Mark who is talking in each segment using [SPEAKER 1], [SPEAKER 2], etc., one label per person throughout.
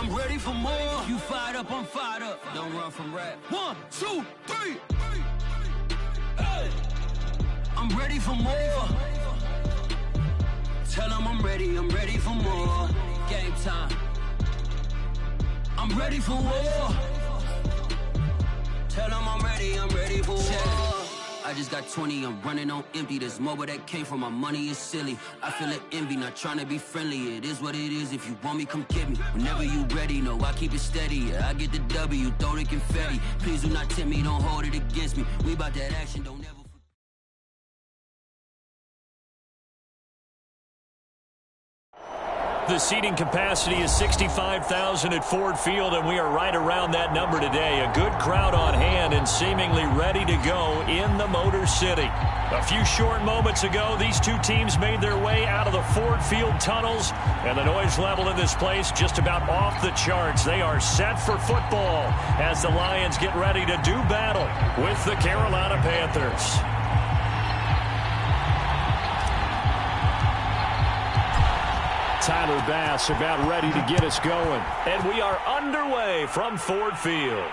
[SPEAKER 1] I'm ready for more. You fired up, I'm fired up. Don't run from rap. 1, 2, 3. Hey. I'm ready for more. Tell them I'm ready for more. Game time. I'm ready for war. Tell them I'm ready for war. I just got 20, I'm running on empty. This mobile that came from my money is silly. I feel it envy, not trying to be friendly. It is what it is, if you want me, come get me. Whenever you ready, no, I keep it steady. Yeah, I get the W, throw the confetti. Please do not tempt me, don't hold it against me. We about that action, don't ever.
[SPEAKER 2] The seating capacity is 65,000 at Ford Field, and we are right around that number today. A good crowd on hand and seemingly ready to go in the Motor City. A few short moments ago, these two teams made their way out of the Ford Field tunnels, and the noise level in this place just about off the charts. They are set for football as the Lions get ready to do battle with the Carolina Panthers. Tyler Bass about ready to get us going. And we are underway from Ford Field.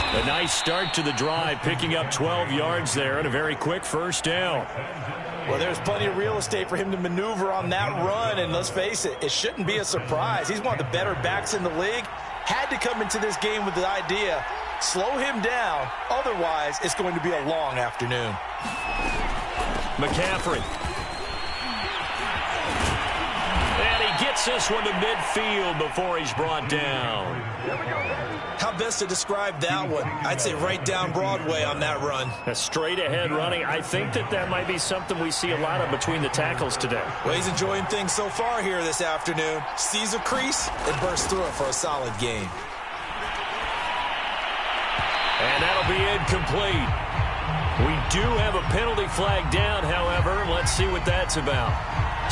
[SPEAKER 2] A nice start to the drive, picking up 12 yards there and a very quick first down.
[SPEAKER 3] Well, there's plenty of real estate for him to maneuver on that run, and let's face it, it shouldn't be a surprise. He's one of the better backs in the league. Had to come into this game with the idea, slow him down, otherwise it's going to be a long afternoon.
[SPEAKER 2] McCaffrey. And he gets this one to midfield before he's brought down.
[SPEAKER 3] How best to describe that one? I'd say right down Broadway on that run.
[SPEAKER 2] A straight-ahead running. I think that might be something we see a lot of between the tackles today.
[SPEAKER 3] Well, he's enjoying things so far here this afternoon. Sees a crease and bursts through it for a solid gain.
[SPEAKER 2] And that'll be incomplete. We do have a penalty flag down, however. Let's see what that's about.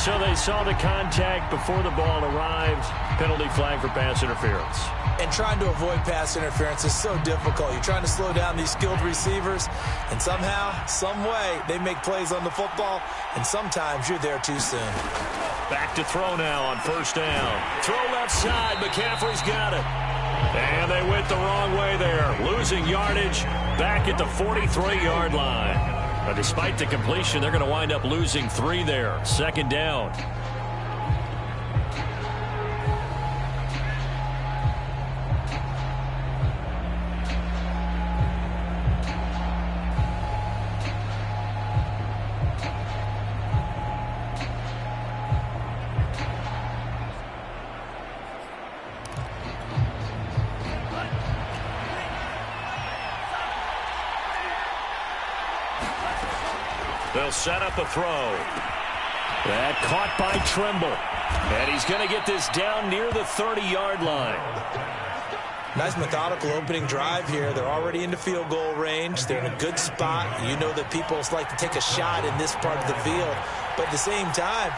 [SPEAKER 2] So they saw the contact before the ball arrived. Penalty flag for pass interference.
[SPEAKER 3] And trying to avoid pass interference is so difficult. You're trying to slow down these skilled receivers, and somehow, some way, they make plays on the football, and sometimes you're there too soon.
[SPEAKER 2] Back to throw now on first down. Throw left side. McCaffrey's got it. And they went the wrong way there. Losing yardage back at the 43-yard line. But despite the completion, they're going to wind up losing 3 there. Second down. They'll set up a throw. That caught by Trimble. And he's going to get this down near the 30-yard line.
[SPEAKER 3] Nice methodical opening drive here. They're already into field goal range. They're in a good spot. You know that people like to take a shot in this part of the field. But at the same time,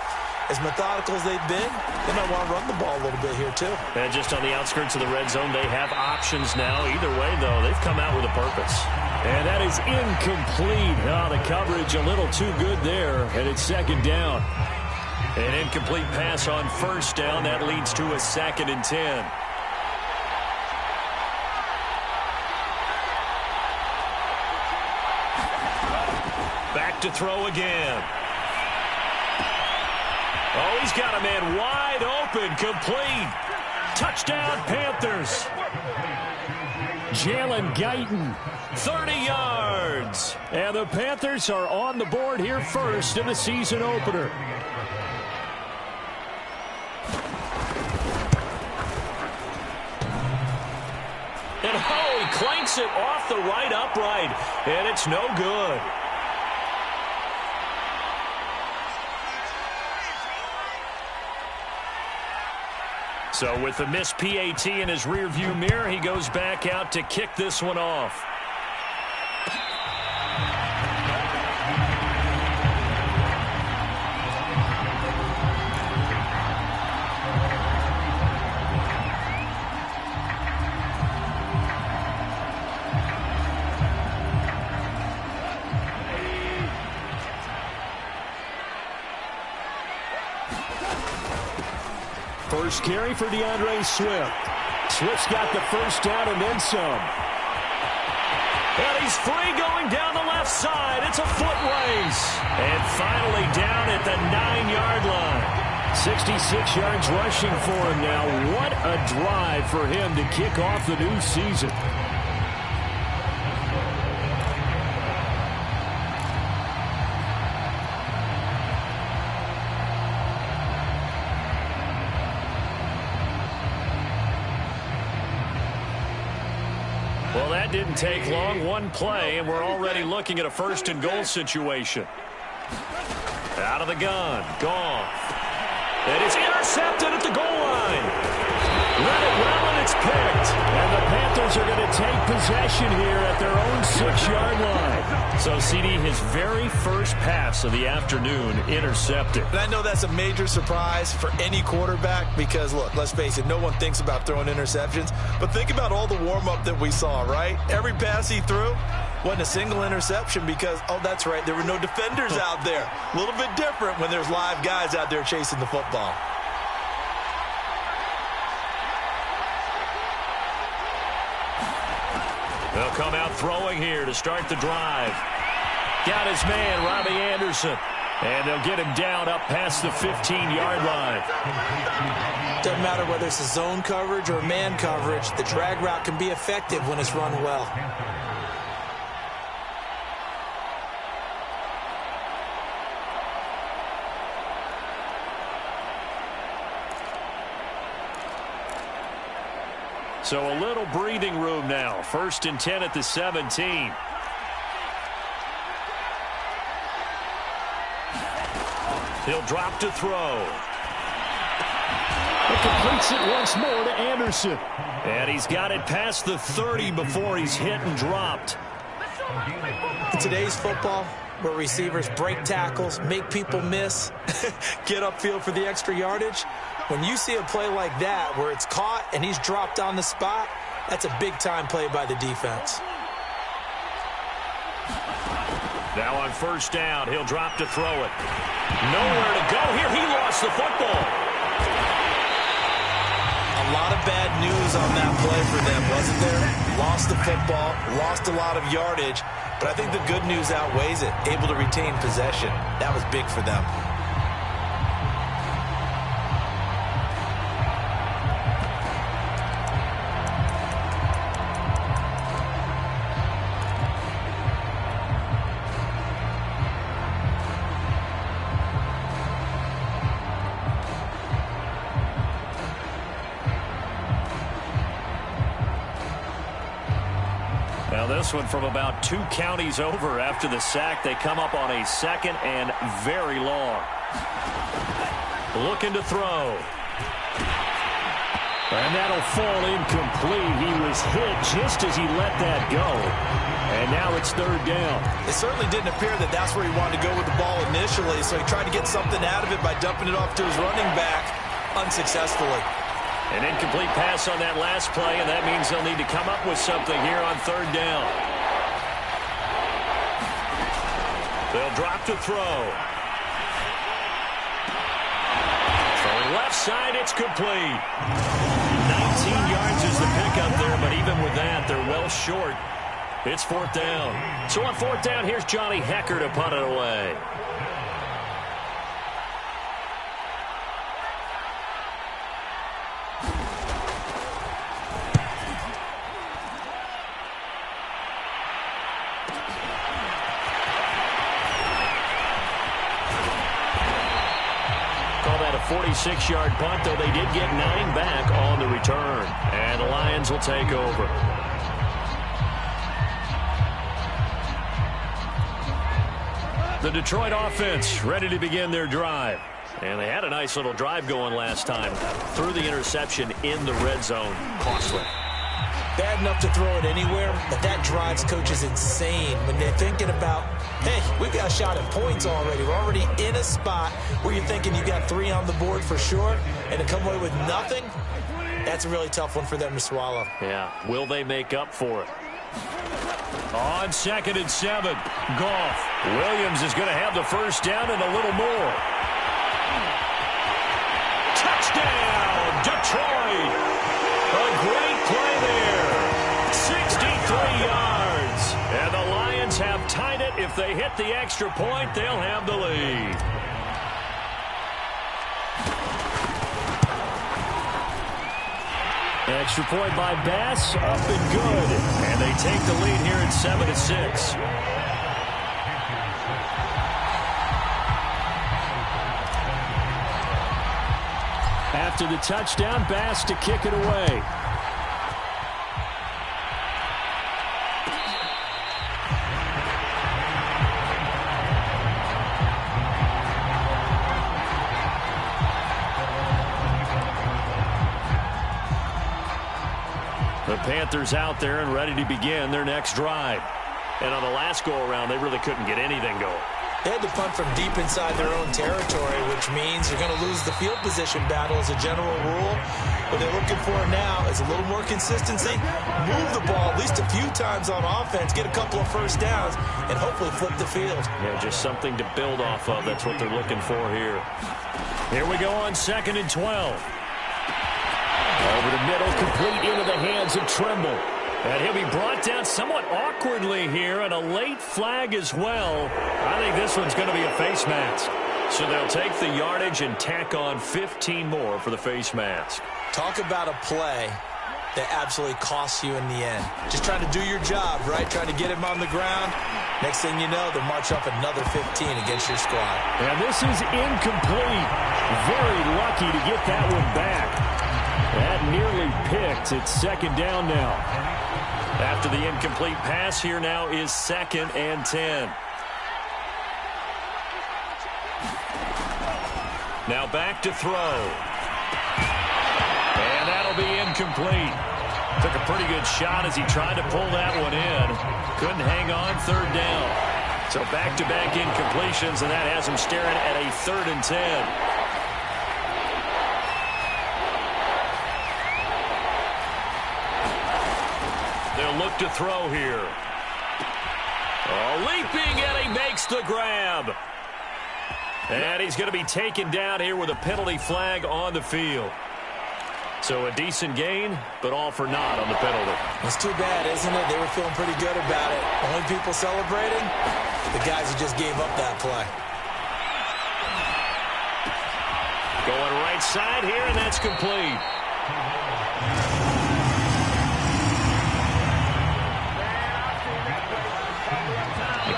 [SPEAKER 3] as methodical as they've been, they might want to run the ball a little bit here too.
[SPEAKER 2] And just on the outskirts of the red zone, they have options now. Either way, though, they've come out with a purpose. And that is incomplete. Oh, the coverage a little too good there, and it's second down. An incomplete pass on first down. That leads to a 2nd and 10. Back to throw again. Oh, he's got a man wide open, complete. Touchdown, Panthers. Jalen Guyton, 30 yards. And the Panthers are on the board here first in the season opener. And oh, he clanks it off the right upright. And it's no good. So with the missed PAT in his rearview mirror, he goes back out to kick this one off.
[SPEAKER 4] First carry for DeAndre Swift. Swift's got the first down and then some.
[SPEAKER 2] And he's free going down the left side. It's a foot race. And finally down at the 9-yard line.
[SPEAKER 4] 66 yards rushing for him now. What a drive for him to kick off the new season.
[SPEAKER 2] Well, that didn't take long. One play, and we're already looking at a first-and-goal situation. Out of the gun. Goff. And it's intercepted at the goal line. Read it well, and it's picked. And the Panthers are going to take possession here at their own 6-yard line. So, CD, his very first pass of the afternoon intercepted.
[SPEAKER 3] And I know that's a major surprise for any quarterback because, look, let's face it, no one thinks about throwing interceptions. But think about all the warm-up that we saw, right? Every pass he threw wasn't a single interception because, oh, that's right, there were no defenders out there. A little bit different when there's live guys out there chasing the football.
[SPEAKER 2] They'll come out throwing here to start the drive. Got his man, Robbie Anderson. And they'll get him down up past the 15-yard line.
[SPEAKER 3] Doesn't matter whether it's a zone coverage or man coverage, the drag route can be effective when it's run well.
[SPEAKER 2] So a little breathing room now. 1st and 10 at the 17. He'll drop to throw.
[SPEAKER 4] It completes it once more to Anderson.
[SPEAKER 2] And he's got it past the 30 before he's hit and dropped.
[SPEAKER 3] In today's football, where receivers break tackles, make people miss, get upfield for the extra yardage, when you see a play like that where it's caught and he's dropped on the spot, that's a big-time play by the defense.
[SPEAKER 2] Now on 1st down, he'll drop to throw it. Nowhere to go here. He lost the football.
[SPEAKER 3] A lot of bad news on that play for them, wasn't there? Lost the football, lost a lot of yardage, but I think the good news outweighs it. Able to retain possession. That was big for them.
[SPEAKER 2] This one from about 2 counties over after the sack. They come up on a 2nd and very long. Looking to throw.
[SPEAKER 4] And that'll fall incomplete. He was hit just as he let that go. And now it's 3rd down.
[SPEAKER 3] It certainly didn't appear that that's where he wanted to go with the ball initially, so he tried to get something out of it by dumping it off to his running back unsuccessfully.
[SPEAKER 2] An incomplete pass on that last play, and that means they'll need to come up with something here on 3rd down. They'll drop to throw. Throwing left side, it's complete. 19 yards is the pickup there, but even with that, they're well short. It's 4th down. So on 4th down, here's Johnny Hecker to punt it away. Call that a 46-yard punt, though they did get 9 back on the return. And the Lions will take over. The Detroit offense ready to begin their drive. And they had a nice little drive going last time. Threw the interception in the red zone. Costly.
[SPEAKER 3] Bad enough to throw it anywhere, but that drives coaches insane when they're thinking about, hey, we've got a shot at points already. We're already in a spot where you're thinking you got 3 on the board for sure, and to come away with nothing, that's a really tough one for them to swallow.
[SPEAKER 2] Yeah, will they make up for it? On 2nd and 7, Goff. Williams is going to have the first down and a little more. Touchdown, Detroit! A great play there. 63 yards. And the Lions have tied it. If they hit the extra point, they'll have the lead. Extra point by Bass, up and good. And they take the lead here at 7-6. After the touchdown, Bass to kick it away. The Panthers out there and ready to begin their next drive. And on the last go-around, they really couldn't get anything going.
[SPEAKER 3] They had to punt from deep inside their own territory, which means you're going to lose the field position battle as a general rule. What they're looking for now is a little more consistency, move the ball at least a few times on offense, get a couple of first downs, and hopefully flip the field.
[SPEAKER 2] Yeah, just something to build off of. That's what they're looking for here. Here we go on 2nd and 12. Over the middle, complete into the hands of Trimble. And he'll be brought down somewhat awkwardly here, and a late flag as well. I think this one's going to be a face mask. So they'll take the yardage and tack on 15 more for the face mask.
[SPEAKER 3] Talk about a play that absolutely costs you in the end. Just trying to do your job, right? Trying to get him on the ground. Next thing you know, they'll march up another 15 against your squad.
[SPEAKER 4] And this is incomplete. Very lucky to get that one back. That nearly picked. It's 2nd down now.
[SPEAKER 2] After the incomplete pass, here now is 2nd and 10. Now back to throw. And that'll be incomplete. Took a pretty good shot as he tried to pull that one in. Couldn't hang on, 3rd down. So back-to-back incompletions, and that has him staring at a 3rd and 10. They'll look to throw here. Oh, leaping, and he makes the grab. And he's going to be taken down here with a penalty flag on the field. So a decent gain, but all for naught on the penalty.
[SPEAKER 3] It's too bad, isn't it? They were feeling pretty good about it. Only people celebrating, the guys who just gave up that play.
[SPEAKER 2] Going right side here, and that's complete.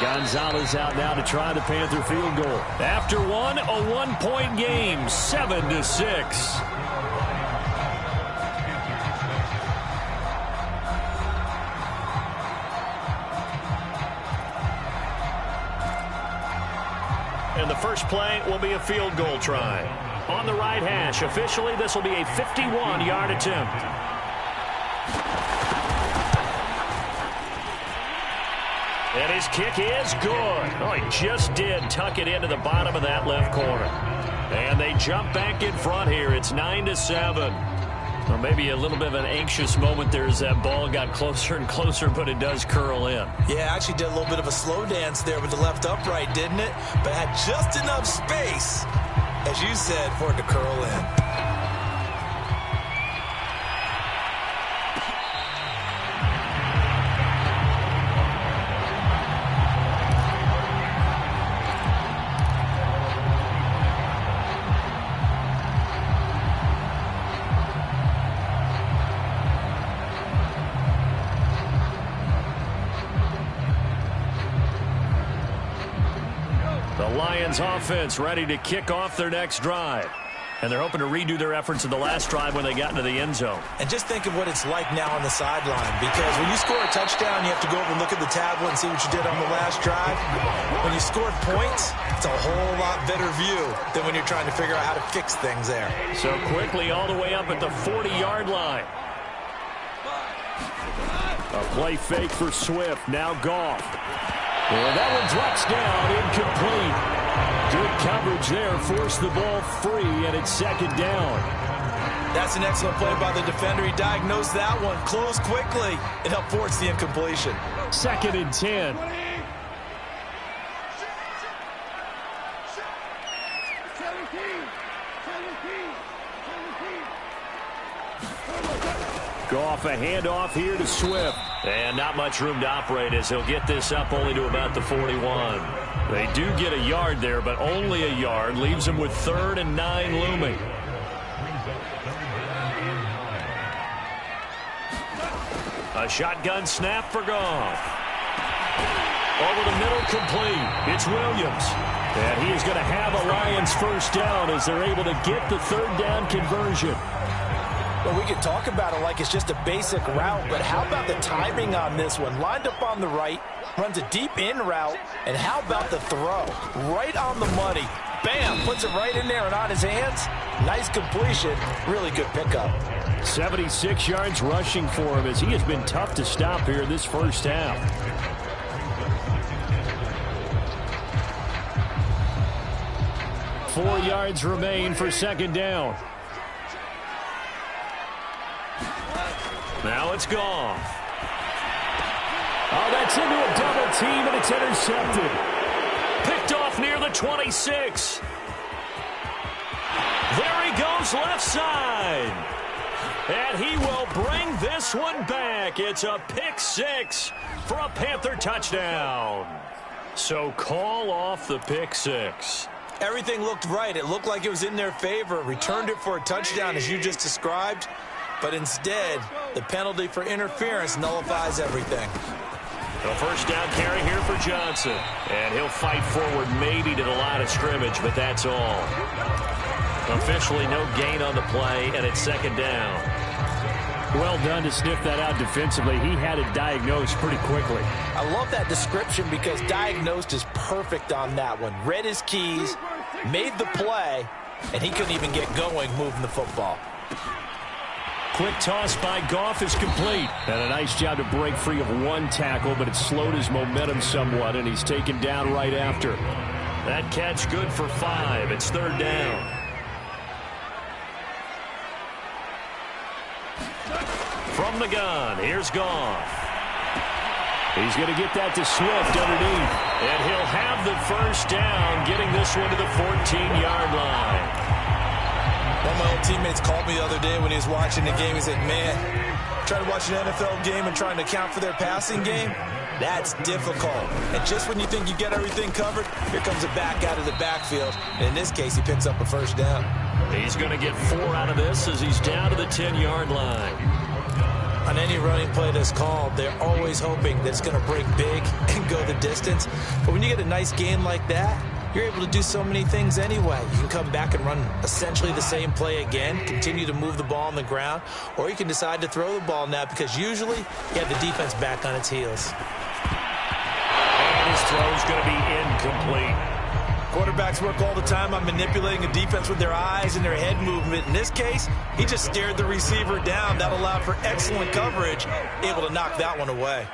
[SPEAKER 4] Gonzalez out now to try the Panther field goal.
[SPEAKER 2] After one, a 1-point game, 7-6. And the first play will be a field goal try. On the right hash, officially, this will be a 51-yard attempt. And his kick is good. Oh, he just did tuck it into the bottom of that left corner. And they jump back in front here. It's 9-7. Or maybe a little bit of an anxious moment there as that ball got closer and closer, but it does curl in.
[SPEAKER 3] Yeah, actually did a little bit of a slow dance there with the left upright, didn't it? But had just enough space, as you said, for it to curl in.
[SPEAKER 2] Lions offense ready to kick off their next drive. And they're hoping to redo their efforts in the last drive when they got into the end zone.
[SPEAKER 3] And just think of what it's like now on the sideline, because when you score a touchdown, you have to go over and look at the tablet and see what you did on the last drive. When you scored points, it's a whole lot better view than when you're trying to figure out how to fix things there.
[SPEAKER 2] So quickly all the way up at the 40-yard line.
[SPEAKER 4] A play fake for Swift. Now Goff. And that one drops down, incomplete. Good coverage there. Forced the ball free, and it's second down.
[SPEAKER 3] That's an excellent play by the defender. He diagnosed that one, closed quickly, and helped force the incompletion.
[SPEAKER 4] 2nd and 10. Goff, a handoff here to Swift.
[SPEAKER 2] And not much room to operate as he'll get this up only to about the 41. They do get a yard there, but only a yard. Leaves them with 3rd and 9 looming. A shotgun snap for Goff. Over the middle, complete. It's Williams. And he is going to have a Lions first down as they're able to get the 3rd down conversion.
[SPEAKER 3] Well, we can talk about it like it's just a basic route, but how about the timing on this one? Lined up on the right, runs a deep in route, and how about the throw? Right on the money. Bam! Puts it right in there and on his hands. Nice completion. Really good pickup.
[SPEAKER 4] 76 yards rushing for him as he has been tough to stop here in this first half. Four yards remain for second down.
[SPEAKER 2] Now it's Goff.
[SPEAKER 4] Oh, that's into a double team, and it's intercepted.
[SPEAKER 2] Picked off near the 26. There he goes left side. And he will bring this one back. It's a pick 6 for a Panther touchdown. So call off the pick 6.
[SPEAKER 3] Everything looked right. It looked like it was in their favor. Returned it for a touchdown, as you just described. But instead, the penalty for interference nullifies everything.
[SPEAKER 2] A first down carry here for Johnson. And he'll fight forward maybe to the line of scrimmage, but that's all. Officially no gain on the play, and it's second down.
[SPEAKER 4] Well done to sniff that out defensively. He had it diagnosed pretty quickly.
[SPEAKER 3] I love that description because diagnosed is perfect on that one. Read his keys, made the play, and he couldn't even get going moving the football.
[SPEAKER 4] Quick toss by Goff is complete. And a nice job to break free of one tackle, but it slowed his momentum somewhat, and he's taken down right after.
[SPEAKER 2] That catch good for 5. It's third down. From the gun, here's Goff.
[SPEAKER 4] He's going to get that to Swift underneath.
[SPEAKER 2] And he'll have the first down, getting this one to the 14-yard line.
[SPEAKER 3] One of my old teammates called me the other day when he was watching the game. He said, man, trying to watch an NFL game and trying to account for their passing game, that's difficult. And just when you think you get everything covered, here comes a back out of the backfield. And in this case, he picks up a first down.
[SPEAKER 2] He's going to get 4 out of this as he's down to the 10-yard line.
[SPEAKER 3] On any running play that's called, they're always hoping that it's going to break big and go the distance. But when you get a nice gain like that, you're able to do so many things anyway. You can come back and run essentially the same play again, continue to move the ball on the ground, or you can decide to throw the ball now because usually you have the defense back on its heels.
[SPEAKER 2] And his throw's going to be incomplete.
[SPEAKER 3] Quarterbacks work all the time on manipulating a defense with their eyes and their head movement. In this case, he just stared the receiver down. That allowed for excellent coverage, able to knock that one away.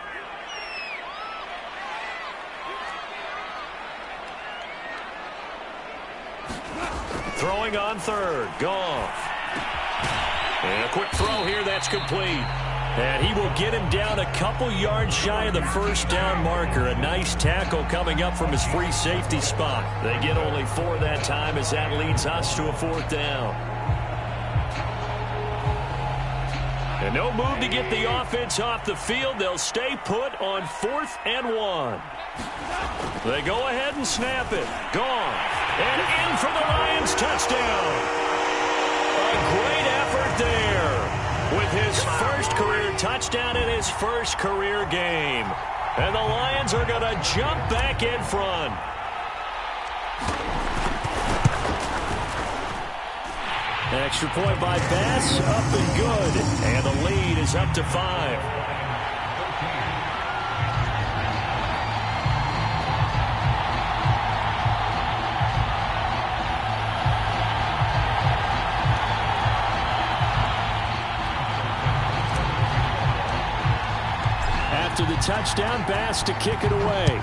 [SPEAKER 2] Throwing on third, Goff. And a quick throw here, that's complete. And he will get him down a couple yards shy of the first down marker. A nice tackle coming up from his free safety spot. They get only 4 that time as that leads us to a 4th down. And no move to get the offense off the field. They'll stay put on 4th and 1. They go ahead and snap it. Gone. And in for the Lions touchdown. A great effort there. With his first career touchdown in his first career game. And the Lions are going to jump back in front. Extra point by Bass, up and good. And the lead is up to 5. After the touchdown, Bass to kick it away.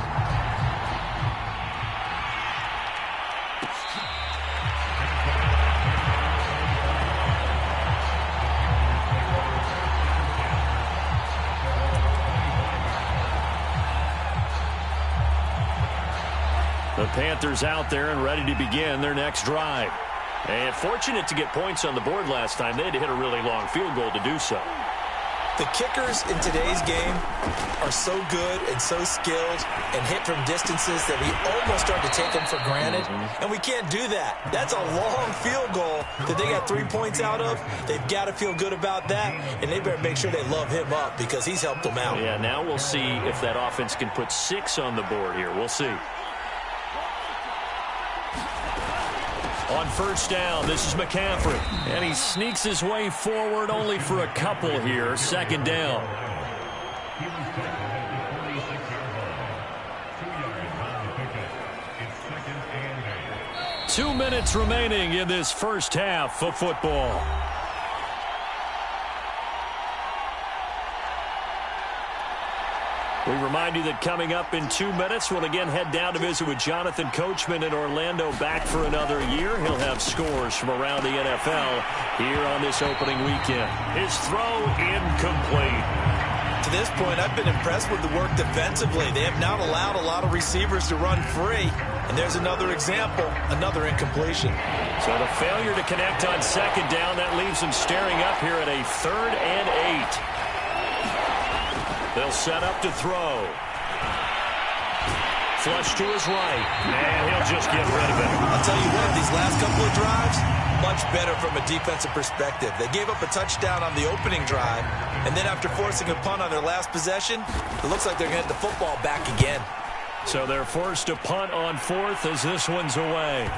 [SPEAKER 2] The Panthers out there and ready to begin their next drive. And fortunate to get points on the board last time. They had to hit a really long field goal to do so.
[SPEAKER 3] The kickers in today's game are so good and so skilled and hit from distances that we almost start to take them for granted. And we can't do that. That's a long field goal that they got 3 points out of. They've got to feel good about that, and they better make sure they love him up because he's helped them out.
[SPEAKER 2] Yeah, now we'll see if that offense can put 6 on the board here. We'll see. On first down, this is McCaffrey. And he sneaks his way forward only for a couple here. Second down. 2 minutes remaining in this first half of football. We remind you that coming up in 2 minutes, we'll again head down to visit with Jonathan Coachman in Orlando, back for another year. He'll have scores from around the NFL here on this opening weekend. His throw incomplete.
[SPEAKER 3] To this point, I've been impressed with the work defensively. They have not allowed a lot of receivers to run free. And there's another example, another incompletion.
[SPEAKER 2] So the failure to connect on second down, that leaves them staring up here at a 3rd and 8. They'll set up to throw. Flush to his right. And he'll just get rid of it.
[SPEAKER 3] I'll tell you what, these last couple of drives, much better from a defensive perspective. They gave up a touchdown on the opening drive, and then after forcing a punt on their last possession, it looks like they're going to get the football back again.
[SPEAKER 2] So they're forced to punt on 4th as this one's away.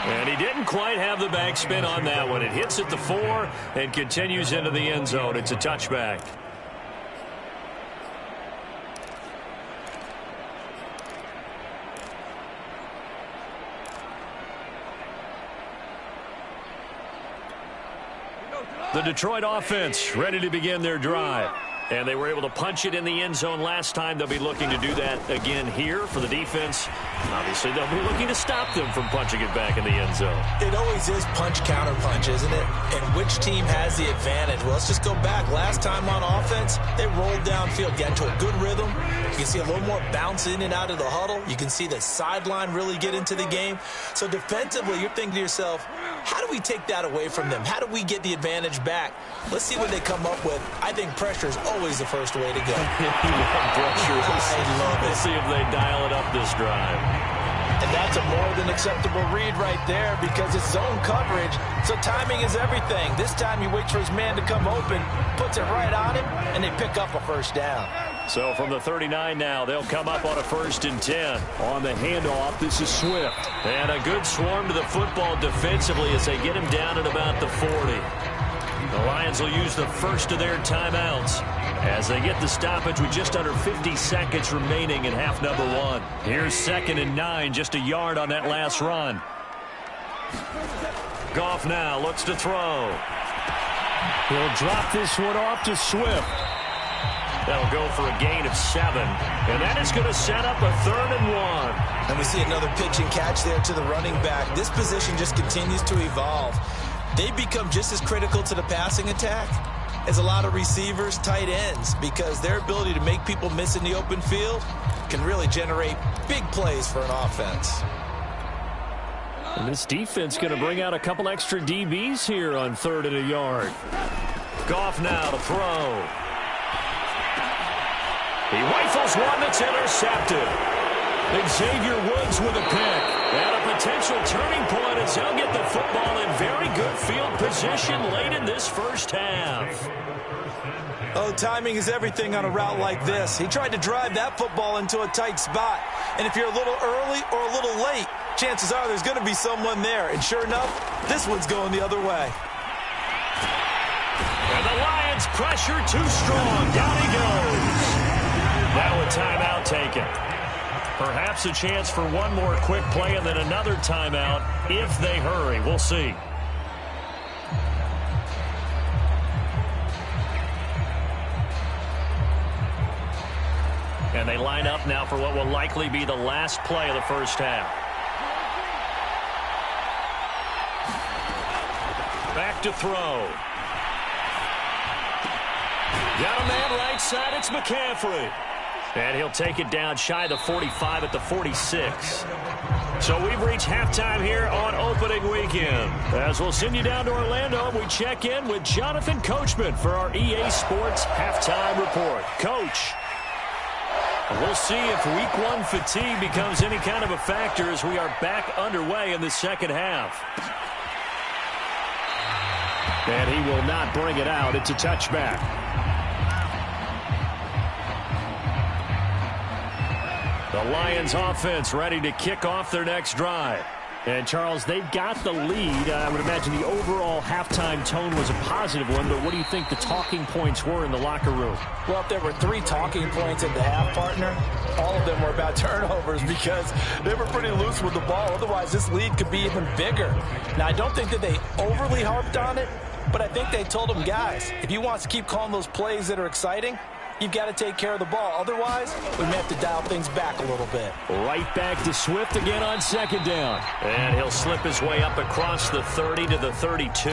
[SPEAKER 2] And he didn't quite have the backspin on that one. It hits at the 4 and continues into the end zone. It's a touchback. The Detroit offense ready to begin their drive. And they were able to punch it in the end zone last time. They'll be looking to do that again here for the defense. Obviously, they'll be looking to stop them from punching it back in the end zone.
[SPEAKER 3] It always is punch-counter-punch, isn't it? And which team has the advantage? Well, let's just go back. Last time on offense, they rolled downfield, got into a good rhythm. You can see a little more bounce in and out of the huddle. You can see the sideline really get into the game. So defensively, you're thinking to yourself, how do we take that away from them? How do we get the advantage back? Let's see what they come up with. I think pressure is always the first way to go.
[SPEAKER 2] Pressure.
[SPEAKER 3] I love it.
[SPEAKER 2] We'll see if they dial it up this drive.
[SPEAKER 3] And that's a more than acceptable read right there because it's zone coverage, so timing is everything. This time he waits for his man to come open, puts it right on him, and they pick up a first down.
[SPEAKER 2] So from the 39 now, they'll come up on a 1st and 10.
[SPEAKER 4] On the handoff, this is Swift.
[SPEAKER 2] And a good swarm to the football defensively as they get him down at about the 40. The Lions will use the first of their timeouts as they get the stoppage with just under 50 seconds remaining in half number 1. Here's 2nd and 9, just a yard on that last run. Goff now looks to throw.
[SPEAKER 4] He'll drop this one off to Swift.
[SPEAKER 2] That'll go for a gain of 7. And that is going to set up a 3rd and 1.
[SPEAKER 3] And we see another pitch and catch there to the running back. This position just continues to evolve. They become just as critical to the passing attack as a lot of receivers, tight ends, because their ability to make people miss in the open field can really generate big plays for an offense.
[SPEAKER 2] And this defense going to bring out a couple extra DBs here on 3rd and a yard. Goff now to throw. He rifles one that's intercepted. Xavier Woods with a pick. And a potential turning point as they'll get the football in very good field position late in this first half.
[SPEAKER 3] Oh, timing is everything on a route like this. He tried to drive that football into a tight spot. And if you're a little early or a little late, chances are there's going to be someone there. And sure enough, this one's going the other way.
[SPEAKER 2] And the Lions pressure too strong. Down he goes. Now a timeout taken. Perhaps a chance for one more quick play and then another timeout if they hurry. We'll see. And they line up now for what will likely be the last play of the first half. Back to throw. Got a man right side. It's McCaffrey. And he'll take it down shy of the 45 at the 46. So we've reached halftime here on opening weekend. As we'll send you down to Orlando, and we check in with Jonathan Coachman for our EA Sports Halftime Report. Coach. We'll see if week one fatigue becomes any kind of a factor as we are back underway in the second half.
[SPEAKER 4] And he will not bring it out. It's a touchback.
[SPEAKER 2] The Lions offense ready to kick off their next drive.
[SPEAKER 4] And, Charles, they've got the lead. I would imagine the overall halftime tone was a positive one, but what do you think the talking points were in the locker room?
[SPEAKER 3] Well, if there were 3 talking points at the half, partner, all of them were about turnovers because they were pretty loose with the ball. Otherwise, this lead could be even bigger. Now, I don't think that they overly harped on it, but I think they told them, guys, if you want to keep calling those plays that are exciting, you've got to take care of the ball. Otherwise, we may have to dial things back a little bit.
[SPEAKER 4] Right back to Swift again on second down.
[SPEAKER 2] And he'll slip his way up across the 30 to the 32.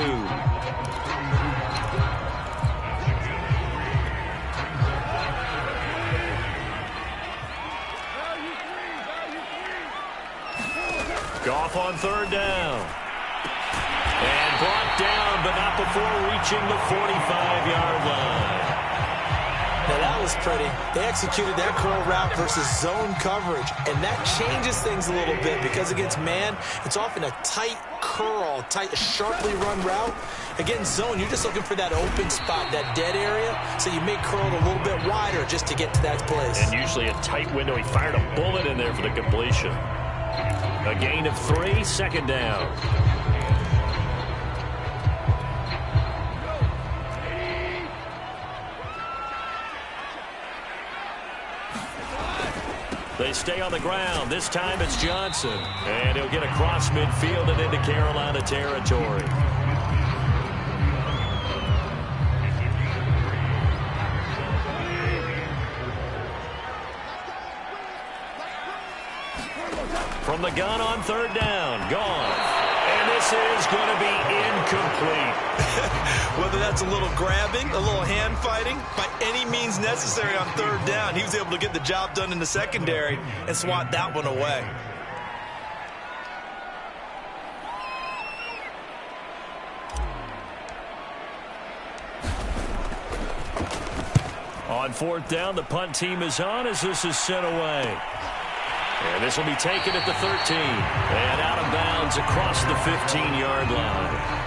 [SPEAKER 2] Goff on third down. And brought down, but not before reaching the 45-yard line.
[SPEAKER 3] Now, that was pretty. They executed that curl route versus zone coverage, and that changes things a little bit because against man, it's often a tight curl, tight, sharply run route. Against zone, you're just looking for that open spot, that dead area, so you may curl it a little bit wider just to get to that place.
[SPEAKER 2] And usually a tight window. He fired a bullet in there for the completion. A gain of 3, second down. They stay on the ground. This time it's Johnson. And he'll get across midfield and into Carolina territory. From the gun on third down. Gone. And this is going to be incomplete.
[SPEAKER 3] Whether that's a little grabbing, a little hand fighting, by any means necessary on third down, he was able to get the job done in the secondary and swat that one away.
[SPEAKER 2] On fourth down, the punt team is on as this is sent away. And this will be taken at the 13. And out of bounds across the 15-yard line.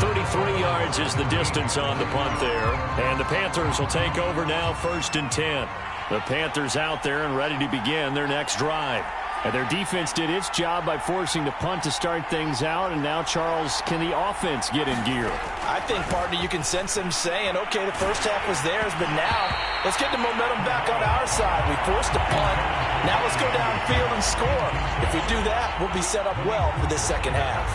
[SPEAKER 2] 33 yards is the distance on the punt there. And the Panthers will take over now, 1st and 10. The Panthers out there and ready to begin their next drive.
[SPEAKER 4] And their defense did its job by forcing the punt to start things out. And now, Charles, can the offense get in gear?
[SPEAKER 3] I think, partner, you can sense them saying, okay, the first half was theirs, but now let's get the momentum back on our side. We forced a punt. Now let's go downfield and score. If we do that, we'll be set up well for this second half.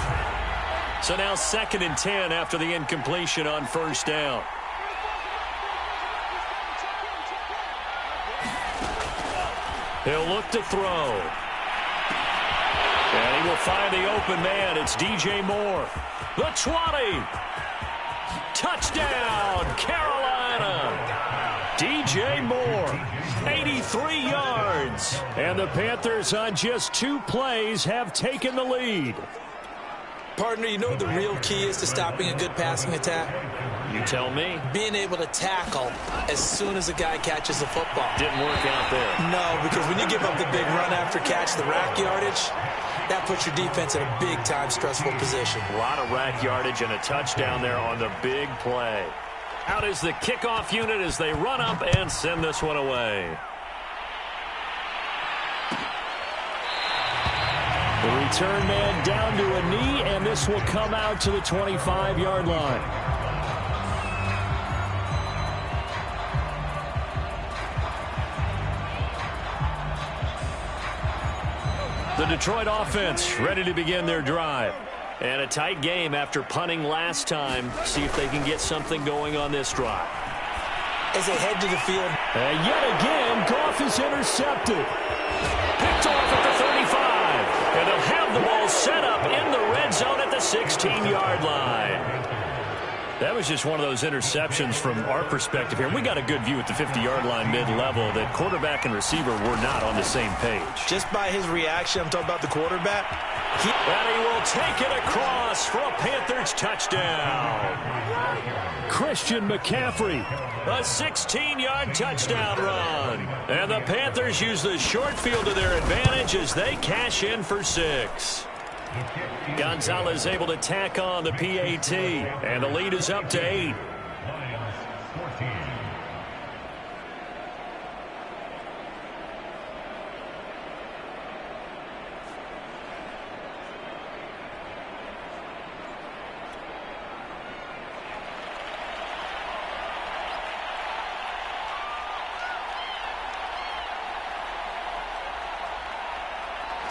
[SPEAKER 2] So now 2nd and 10 after the incompletion on first down. He'll look to throw. And he will find the open man. It's DJ Moore. The 20. Touchdown, Carolina. DJ Moore, 83 yards. And the Panthers on just 2 plays have taken the lead.
[SPEAKER 3] Partner, you know what the real key is to stopping a good passing attack?
[SPEAKER 2] You tell me.
[SPEAKER 3] Being able to tackle as soon as a guy catches the football.
[SPEAKER 2] Didn't work out there.
[SPEAKER 3] No, because when you give up the big run after catch, the rack yardage, that puts your defense in a big-time stressful position.
[SPEAKER 2] A lot of rack yardage and a touchdown there on the big play. Out is the kickoff unit as they run up and send this one away.
[SPEAKER 4] The return man down to a knee, and this will come out to the 25-yard line. The Detroit offense ready to begin their drive. And a tight game after punting last time. See if they can get something going on this drive.
[SPEAKER 3] As they head to the field.
[SPEAKER 4] And yet again, Goff is intercepted. Picked off at the 35. And they'll have the ball set up in the red zone at the 16-yard line. That was just one of those interceptions from our perspective here. We got a good view at the 50-yard line mid-level that quarterback and receiver were not on the same page.
[SPEAKER 3] Just by his reaction, I'm talking about the quarterback.
[SPEAKER 4] And he will take it across for a Panthers touchdown. Christian McCaffrey, a 16-yard touchdown run. And the Panthers use the short field to their advantage as they cash in for 6. Gonzalez able to tack on the PAT, and the lead is up to 8.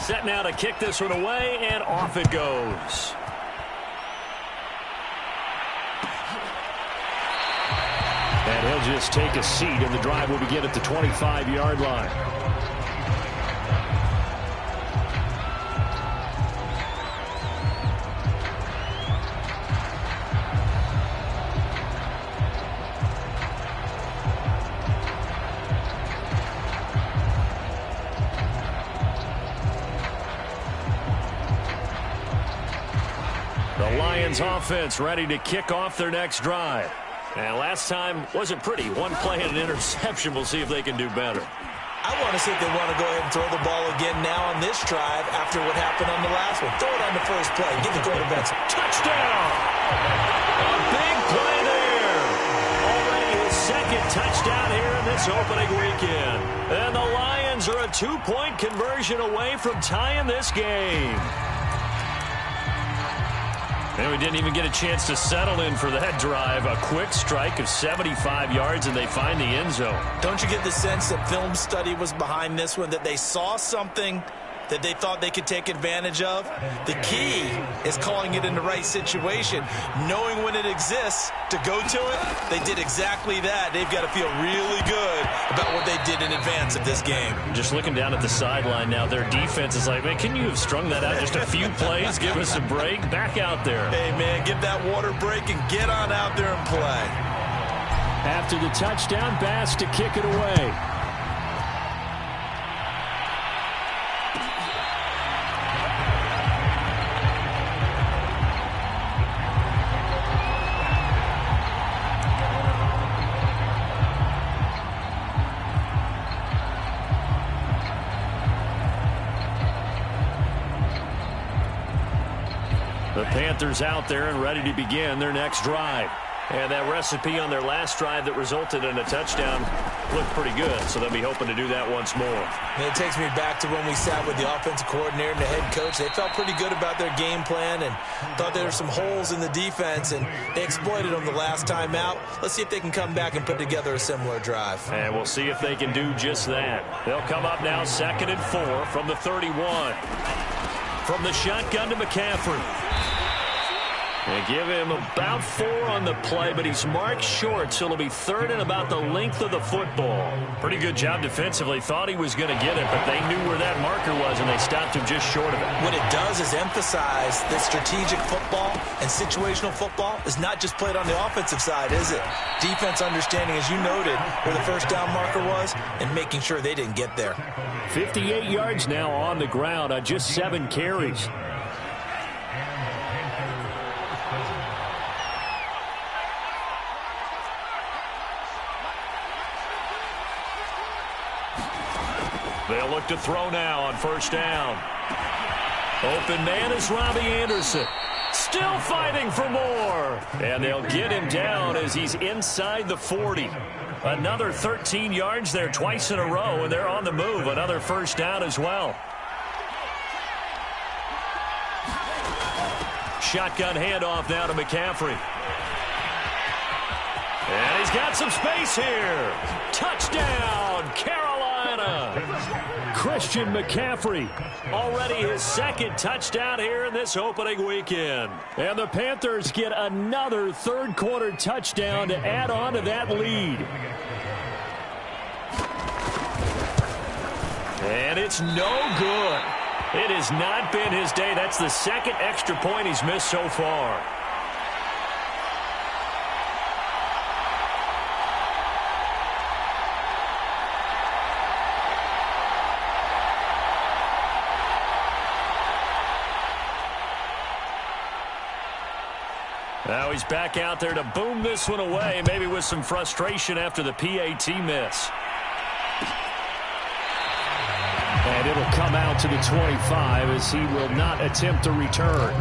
[SPEAKER 4] Set now to kick this one away, and off it goes. And he'll just take a seat, and the drive will begin at the 25-yard line. Offense ready to kick off their next drive. And last time wasn't pretty. One play and an interception. We'll see if they can do better.
[SPEAKER 3] I want to see if they want to go ahead and throw the ball again now on this drive after what happened on the last one. Throw it on the first play. Give the quarterback some.
[SPEAKER 4] Touchdown! A big play there. Already his second touchdown here in this opening weekend. And the Lions are a 2-point conversion away from tying this game. And we didn't even get a chance to settle in for that drive. A quick strike of 75 yards, and they find the end zone.
[SPEAKER 3] Don't you get the sense that film study was behind this one, that they saw something that they thought they could take advantage of? The key is calling it in the right situation, knowing when it exists to go to it. They did exactly that. They've got to feel really good about what they did in advance of this game.
[SPEAKER 4] Just looking down at the sideline now, their defense is like, man, can you have strung that out just a few plays? Give us a break. Back out there.
[SPEAKER 3] Hey, man, get that water break and get on out there and play.
[SPEAKER 4] After the touchdown, Bass to kick it away. The Panthers out there and ready to begin their next drive. And that recipe on their last drive that resulted in a touchdown looked pretty good, so they'll be hoping to do that once more.
[SPEAKER 3] And it takes me back to when we sat with the offensive coordinator and the head coach. They felt pretty good about their game plan and thought there were some holes in the defense, and they exploited them the last time out. Let's see if they can come back and put together a similar drive.
[SPEAKER 4] And we'll see if they can do just that. They'll come up now 2nd and 4 from the 31. From the shotgun to McCaffrey. They give him about 4 on the play, but he's marked short, so it'll be 3rd and about the length of the football. Pretty good job defensively. Thought he was going to get it, but they knew where that marker was, and they stopped him just short of it.
[SPEAKER 3] What it does is emphasize that strategic football and situational football is not just played on the offensive side, is it? Defense understanding, as you noted, where the first down marker was and making sure they didn't get there.
[SPEAKER 4] 58 yards now on the ground on just 7 carries. They'll look to throw now on 1st down. Open man is Robbie Anderson. Still fighting for more. And they'll get him down as he's inside the 40. Another 13 yards there twice in a row, and they're on the move. Another 1st down as well.
[SPEAKER 2] shotgun handoff now to McCaffrey. And he's got some space here. Touchdown, Carolina. Christian McCaffrey, already his second touchdown here in this opening weekend. And the Panthers get another third-quarter touchdown to add on to that lead. And it's no good. It has not been his day. That's the second extra point he's missed so far. Now he's back out there to boom this one away, maybe with some frustration after the PAT miss. And it'll come out to the 25 as he will not attempt to return.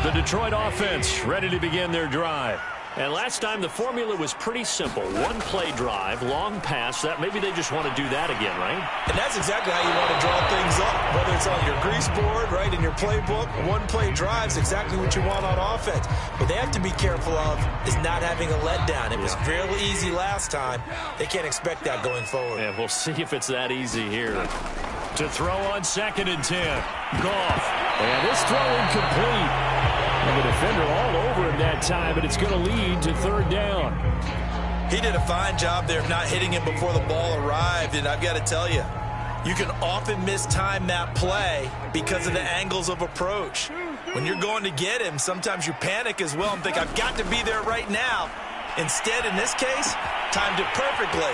[SPEAKER 2] The Detroit offense ready to begin their drive. And last time the formula was pretty simple. One play drive, long pass. That maybe they just want to do that again, right?
[SPEAKER 3] And that's exactly how you want to draw things up. Whether it's on your grease board, right, in your playbook, one play drive is exactly what you want on offense. What they have to be careful of is not having a letdown. It was real easy last time. They can't expect that going forward.
[SPEAKER 2] Yeah, we'll see if it's that easy here. To throw on 2nd and 10. Goff. And this throw incomplete. And the defender all over him that time, but it's going to lead to 3rd down.
[SPEAKER 3] He did a fine job there of not hitting him before the ball arrived, and I've got to tell you, you can often mistime that play because of the angles of approach. When you're going to get him, sometimes you panic as well and think, I've got to be there right now. Instead, in this case, timed it perfectly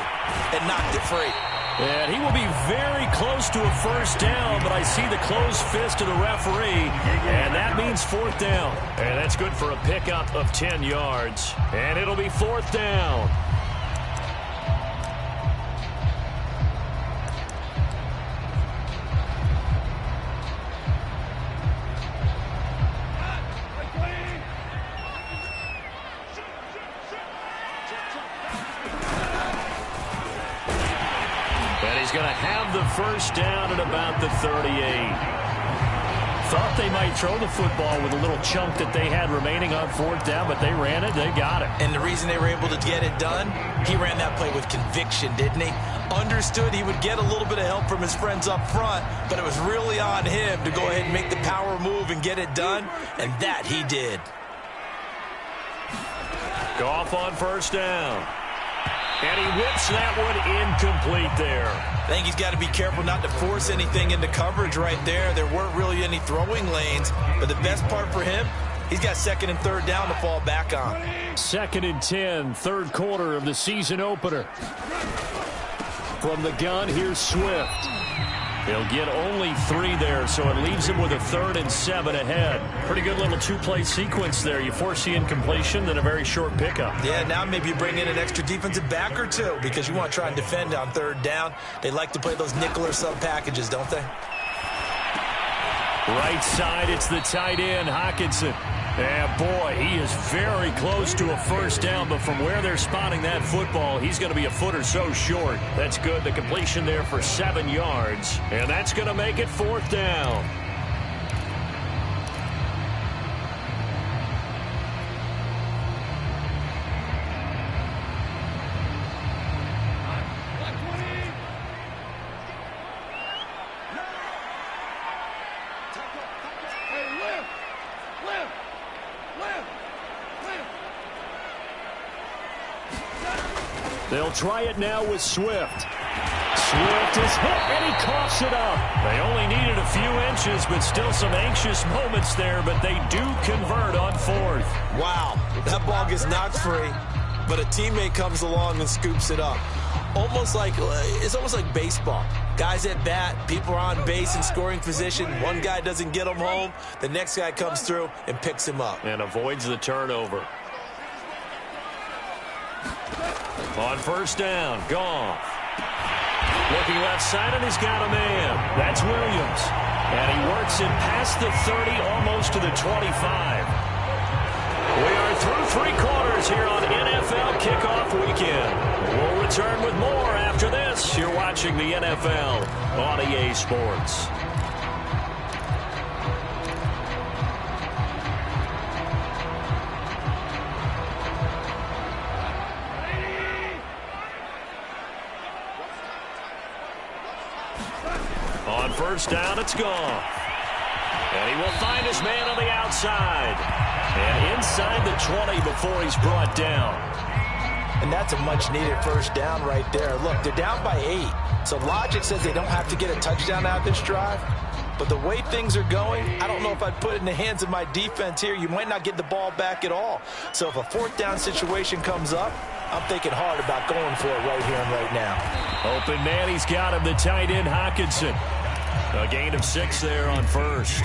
[SPEAKER 3] and knocked it free.
[SPEAKER 2] And he will be very close to a 1st down, but I see the closed fist of the referee, and that means 4th down. And that's good for a pickup of 10 yards. And it'll be 4th down. Going to have the 1st down at about the 38. Thought they might throw the football with a little chunk that they had remaining on 4th down, but they ran it. They got it.
[SPEAKER 3] And the reason they were able to get it done, he ran that play with conviction, didn't he? Understood he would get a little bit of help from his friends up front, but it was really on him to go ahead and make the power move and get it done, and that he did.
[SPEAKER 2] Goff on 1st down. And he whips that one incomplete there.
[SPEAKER 3] I think he's got to be careful not to force anything into coverage right there. There weren't really any throwing lanes, but the best part for him, he's got 2nd and 3rd down to fall back on.
[SPEAKER 2] 2nd and 10, 3rd quarter of the season opener. From the gun, here's Swift. He'll get only 3 there, so it leaves him with a 3rd and 7 ahead. Pretty good little 2-play sequence there. You force the incompletion, then a very short pickup.
[SPEAKER 3] Yeah, now maybe you bring in an extra defensive back or two because you want to try and defend on 3rd down. They like to play those nickel or sub packages, don't they?
[SPEAKER 2] Right side, it's the tight end, Hockenson. Yeah, boy, he is very close to a 1st down, but from where they're spotting that football, he's going to be a foot or so short. That's good. The completion there for 7 yards, and that's going to make it 4th down. They'll try it now with Swift. Swift is hit, and he coughs it up. They only needed a few inches, but still some anxious moments there, but they do convert on 4th.
[SPEAKER 3] Wow, that ball gets knocked free, but a teammate comes along and scoops it up. It's almost like baseball. Guys at bat, people are on base in scoring position. One guy doesn't get him home. The next guy comes through and picks him up.
[SPEAKER 2] And avoids the turnover. On 1st down, Goff. Looking left side, and he's got a man. That's Williams. And he works it past the 30, almost to the 25. We are through three quarters here on NFL Kickoff Weekend. We'll return with more after this. You're watching the NFL on EA Sports. On first down, it's gone. And he will find his man on the outside. And inside the 20 before he's brought down.
[SPEAKER 3] And that's a much-needed first down right there. Look, they're down by 8. So logic says they don't have to get a touchdown out of this drive. But the way things are going, I don't know if I'd put it in the hands of my defense here. You might not get the ball back at all. So if a fourth down situation comes up, I'm thinking hard about going for it right here and right now.
[SPEAKER 2] Open man, he's got him, the tight end, Hockenson. A gain of 6 there on first.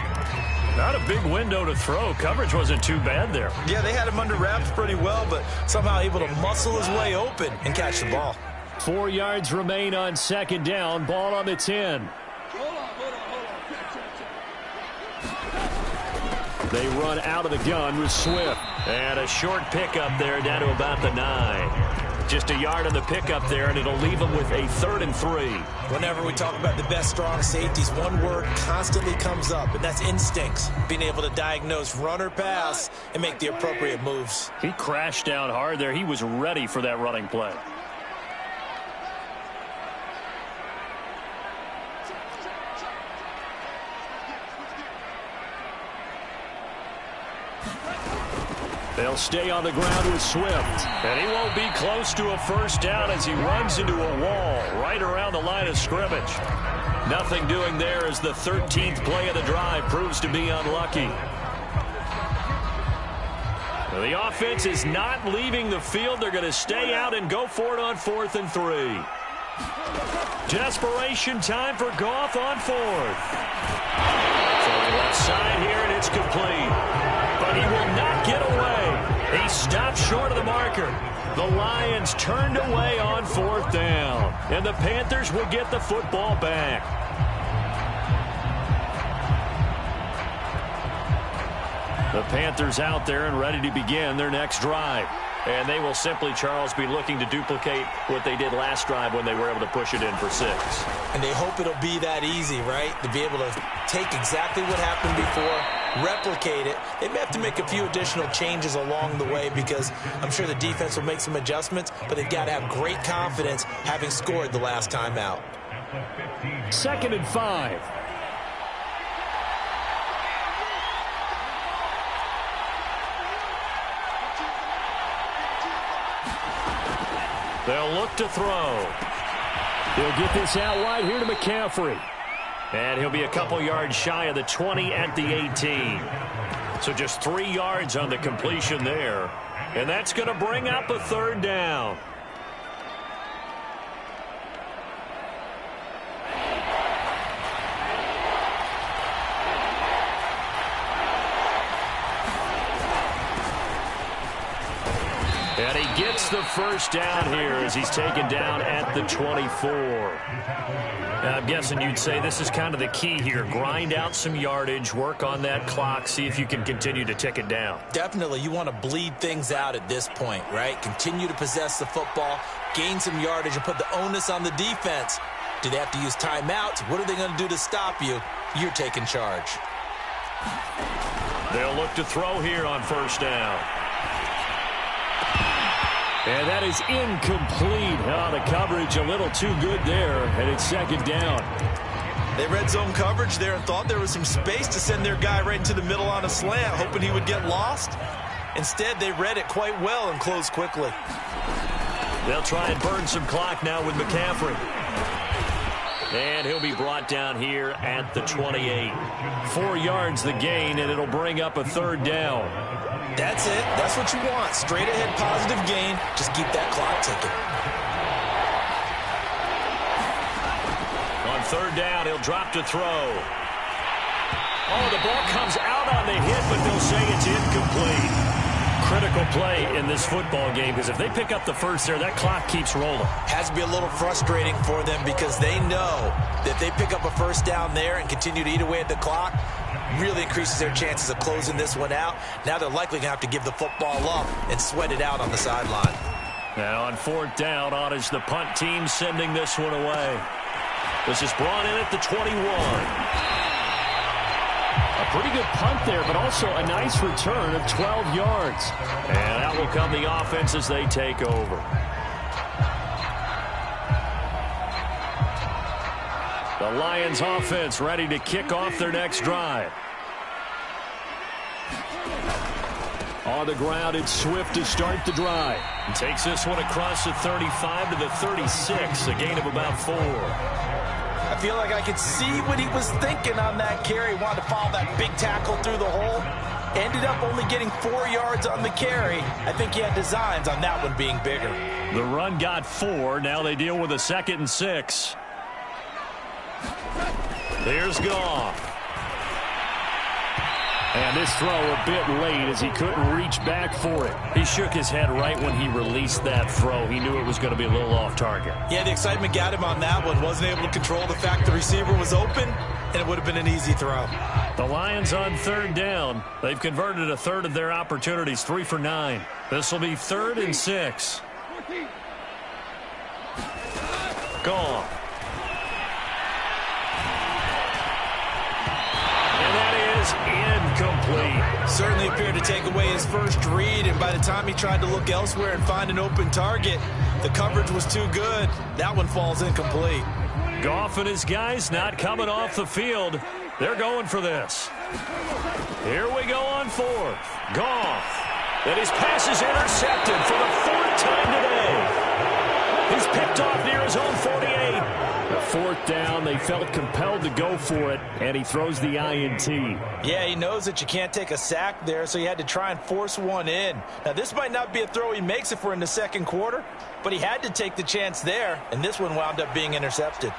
[SPEAKER 2] Not a big window to throw. Coverage wasn't too bad there.
[SPEAKER 3] Yeah, they had him under wraps pretty well, but somehow able to muscle his way open and catch the ball.
[SPEAKER 2] 4 yards remain on second down. Ball on the 10. They run out of the gun with Swift. And a short pickup there down to about the 9. Just a yard on the pickup there, and it'll leave them with a 3rd and 3.
[SPEAKER 3] Whenever we talk about the best strong safeties, one word constantly comes up, and that's instincts. Being able to diagnose run or pass and make the appropriate moves.
[SPEAKER 2] He crashed down hard there. He was ready for that running play. They'll stay on the ground with Swift. And he won't be close to a first down as he runs into a wall right around the line of scrimmage. Nothing doing there as the 13th play of the drive proves to be unlucky. The offense is not leaving the field. They're going to stay out and go for it on 4th and 3. Desperation time for Goff on 4th. From the left side here, and it's complete. But he will not get away. He stopped short of the marker. The Lions turned away on 4th down. And the Panthers will get the football back. The Panthers out there and ready to begin their next drive. And they will simply, Charles, be looking to duplicate what they did last drive when they were able to push it in for 6.
[SPEAKER 3] And they hope it'll be that easy, right? To be able to take exactly what happened before, replicate it. They may have to make a few additional changes along the way because I'm sure the defense will make some adjustments, but they've got to have great confidence having scored the last time out.
[SPEAKER 2] 2nd and 5. They'll look to throw. He'll get this out wide here to McCaffrey. And he'll be a couple yards shy of the 20 at the 18. So just 3 yards on the completion there. And that's going to bring up a 3rd down. And he gets the first down here as he's taken down at the 24. Now, I'm guessing you'd say this is kind of the key here. Grind out some yardage, work on that clock, see if you can continue to tick it down.
[SPEAKER 3] Definitely. You want to bleed things out at this point, right? Continue to possess the football, gain some yardage, and put the onus on the defense. Do they have to use timeouts? What are they going to do to stop you? You're taking charge.
[SPEAKER 2] They'll look to throw here on first down. And that is incomplete. Oh, the coverage a little too good there, and it's 2nd down.
[SPEAKER 3] They read zone coverage there and thought there was some space to send their guy right into the middle on a slant, hoping he would get lost. Instead, they read it quite well and closed quickly.
[SPEAKER 2] They'll try and burn some clock now with McCaffrey. And he'll be brought down here at the 28. 4 yards the gain, and it'll bring up a 3rd down.
[SPEAKER 3] That's it. That's what you want. Straight ahead positive gain. Just keep that clock ticking.
[SPEAKER 2] On 3rd down, he'll drop to throw. Oh, the ball comes out on the hit, but they'll say it's incomplete. critical play in this football game because if they pick up the first there, that clock keeps rolling.
[SPEAKER 3] Has to be a little frustrating for them because they know that they pick up a first down there and continue to eat away at the clock, really increases their chances of closing this one out. Now they're likely going to have to give the football up and sweat it out on the sideline.
[SPEAKER 2] Now on fourth down, on is the punt team sending this one away. This is brought in at the 21.
[SPEAKER 4] A pretty good punt there, but also a nice return of 12 yards.
[SPEAKER 2] And out will come the offense as they take over. The Lions offense ready to kick off their next drive. On the ground, it's Swift to start the drive. He takes this one across the 35 to the 36, a gain of about 4.
[SPEAKER 3] I feel like I could see what he was thinking on that carry. He wanted to follow that big tackle through the hole. Ended up only getting 4 yards on the carry. I think he had designs on that one being bigger.
[SPEAKER 2] The run got 4. Now they deal with a 2nd and 6. Here's Goff. And this throw a bit late as he couldn't reach back for it. He shook his head right when he released that throw. He knew it was going to be a little off target.
[SPEAKER 3] Yeah, the excitement got him on that one. Wasn't able to control the fact the receiver was open, and it would have been an easy throw.
[SPEAKER 2] The Lions on third down. They've converted a third of their opportunities, 3 for 9. This will be 3rd and 6. Goff. Incomplete.
[SPEAKER 3] Certainly appeared to take away his first read, and by the time he tried to look elsewhere and find an open target, the coverage was too good. That one falls incomplete.
[SPEAKER 2] Goff and his guys not coming off the field. They're going for this. Here we go on 4th. Goff. And his pass is intercepted for the 4th time today. He's picked off near his own 48. The 4th down, they felt compelled to go for it, and he throws the INT.
[SPEAKER 3] Yeah, he knows that you can't take a sack there, so he had to try and force one in. Now, this might not be a throw he makes if we're in the second quarter, but he had to take the chance there, and this one wound up being intercepted.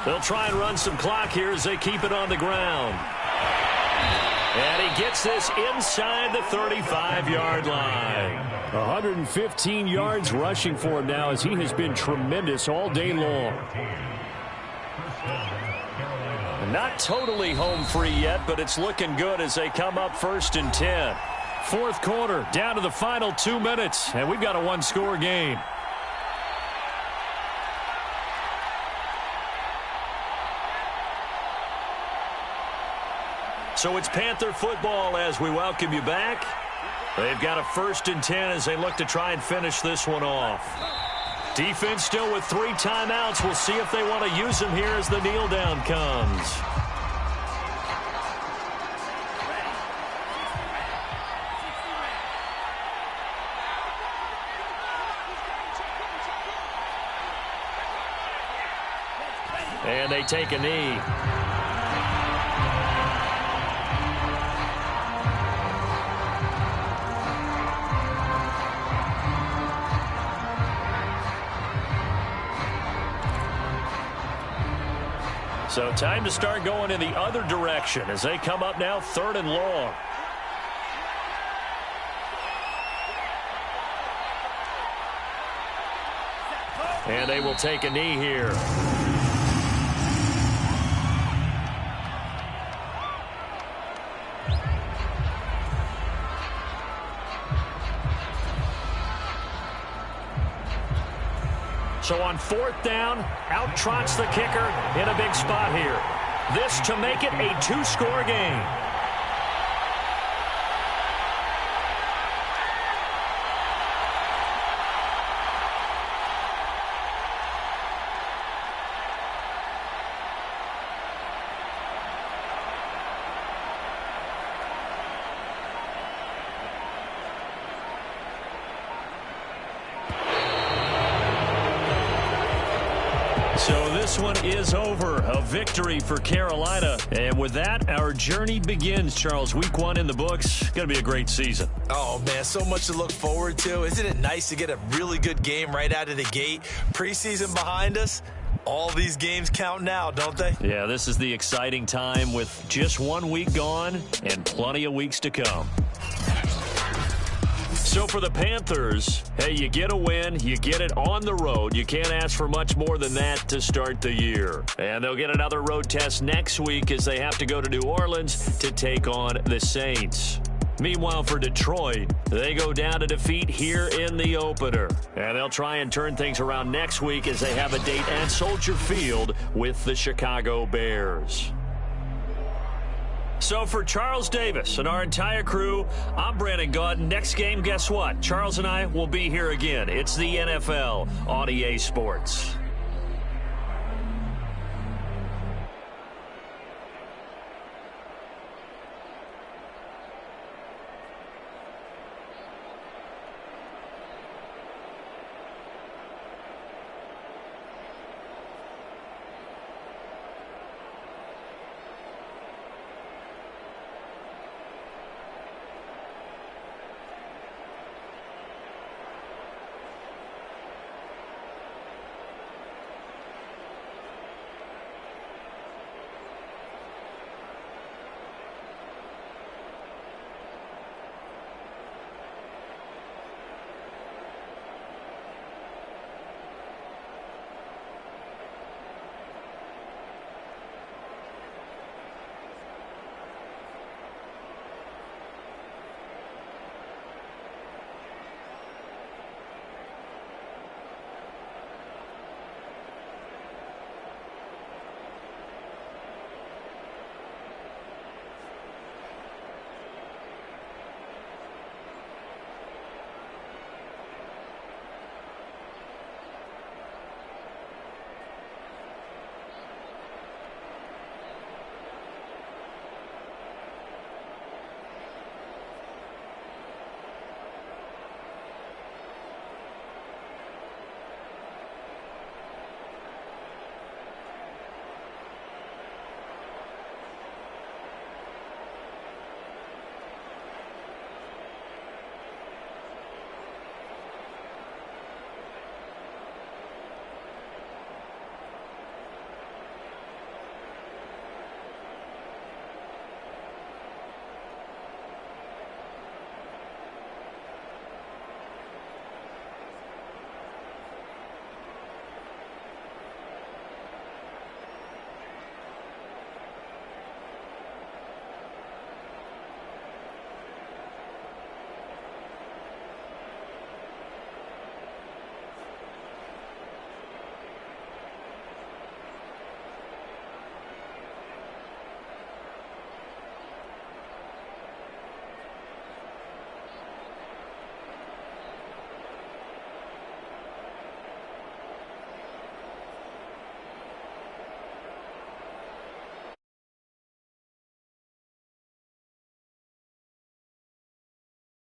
[SPEAKER 2] They'll try and run some clock here as they keep it on the ground. And he gets this inside the 35-yard line. 115 yards rushing for him now as he has been tremendous all day long. Not totally home free yet, but it's looking good as they come up 1st and 10. 4th quarter, down to the final 2 minutes, and we've got a one-score game. So it's Panther football as we welcome you back. They've got a 1st and 10 as they look to try and finish this one off. Defense still with 3 timeouts. We'll see if they want to use them here as the kneel down comes. And they take a knee. So time to start going in the other direction as they come up now 3rd and long. And they will take a knee here. So on 4th down, out trots the kicker in a big spot here. This to make it a 2-score game. So this one is over. A victory for Carolina. And with that, our journey begins, Charles. Week 1 in the books. Going to be a great season.
[SPEAKER 3] Oh, man, so much to look forward to. Isn't it nice to get a really good game right out of the gate? Preseason behind us. All these games count now, don't they?
[SPEAKER 2] Yeah, this is the exciting time with just 1 week gone and plenty of weeks to come. So for the Panthers, hey, you get a win, you get it on the road. You can't ask for much more than that to start the year. And they'll get another road test next week as they have to go to New Orleans to take on the Saints. Meanwhile, for Detroit, they go down to defeat here in the opener. And they'll try and turn things around next week as they have a date at Soldier Field with the Chicago Bears. So for Charles Davis and our entire crew, I'm Brandon Gaudin. Next game, guess what? Charles and I will be here again. It's the NFL on EA Sports.